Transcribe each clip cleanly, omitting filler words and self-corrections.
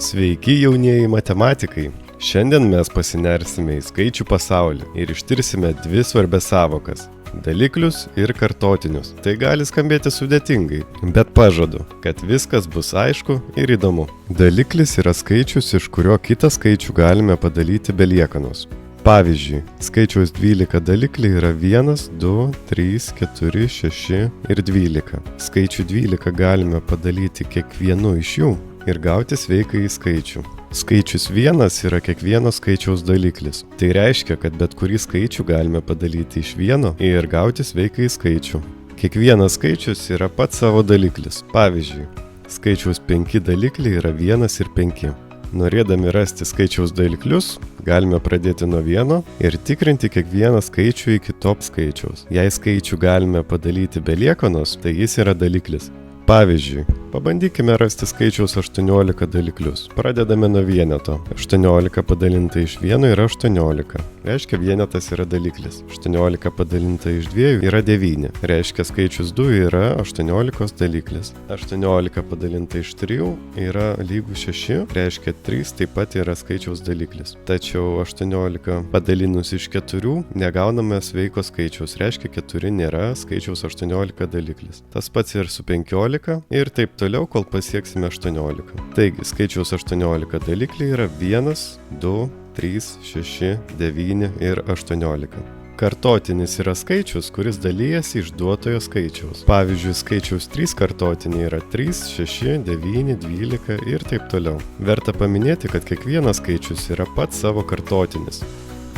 Sveiki jaunieji matematikai! Šiandien mes pasinersime į skaičių pasaulį ir ištirsime dvi svarbias sąvokas – daliklius ir kartotinius. Tai gali skambėti sudėtingai, bet pažadu, kad viskas bus aišku ir įdomu. Daliklis yra skaičius, iš kurio kitą skaičių galime padalyti be liekanos. Pavyzdžiui, skaičiaus 12 dalikliai yra 1, 2, 3, 4, 6 ir 12. Skaičių 12 galime padalyti kiekvienu iš jų ir gauti sveikąjį skaičių. Skaičius 1 yra kiekvieno skaičiaus daliklis. Tai reiškia, kad bet kurį skaičių galime padalyti iš 1 ir gauti sveikąjį skaičių. Kiekvienas skaičius yra pats savo daliklis. Pavyzdžiui, skaičiaus 5 dalikliai yra 1 ir 5. Norėdami rasti skaičiaus daliklius, galime pradėti nuo 1 ir tikrinti kiekvieną skaičių iki top skaičiaus. Jei skaičių galime padalyti be liekanos, tai jis yra daliklis. Pavyzdžiui, pabandykime rasti skaičiaus 18 daliklius. Pradedame nuo vieneto. 18 padalinta iš 1 yra 18. Reiškia, vienetas yra daliklis. 18 padalinta iš 2 yra 9. Reiškia, skaičius 2 yra 18 daliklis. 18 padalinta iš 3 yra lygu 6. Reiškia, 3 taip pat yra skaičiaus daliklis. Tačiau 18 padalinus iš 4 negauname sveiko skaičiaus. Reiškia, 4 nėra skaičiaus 18 daliklis. Tas pats ir su 15. Ir taip toliau, kol pasieksime 18. Taigi, skaičiaus 18 dalikliai yra 1, 2, 3, 6, 9 ir 18. Kartotinis yra skaičius, kuris dalyjasi iš duotojo skaičiaus. Pavyzdžiui, skaičiaus 3 kartotiniai yra 3, 6, 9, 12 ir taip toliau. Verta paminėti, kad kiekvienas skaičius yra pats savo kartotinis.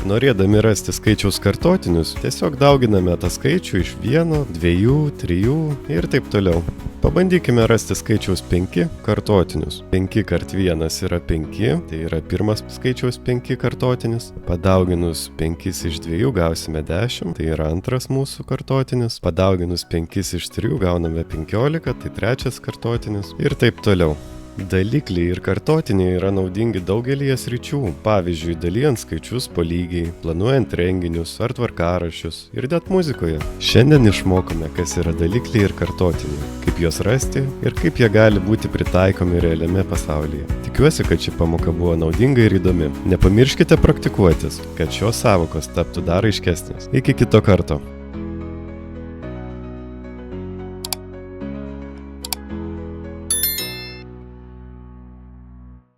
Norėdami rasti skaičiaus kartotinius, tiesiog dauginame tą skaičių iš 1, 2, 3 ir taip toliau. Pabandykime rasti skaičiaus 5 kartotinius. 5 kart 1 yra 5, tai yra pirmas skaičiaus 5 kartotinis. Padauginus 5 iš 2 gausime 10, tai yra antras mūsų kartotinis. Padauginus 5 iš 3 gauname 15, tai trečias kartotinis ir taip toliau. Dalikliai ir kartotiniai yra naudingi daugelyje sričių, pavyzdžiui, dalijant skaičius po lygiai, planuojant renginius ar tvarkaraščius ir net muzikoje. Šiandien išmokome, kas yra dalikliai ir kartotiniai, kaip juos rasti ir kaip jie gali būti pritaikomi realiame pasaulyje. Tikiuosi, kad ši pamoka buvo naudinga ir įdomi. Nepamirškite praktikuotis, kad šios sąvokos taptų dar aiškesnės. Iki kito karto.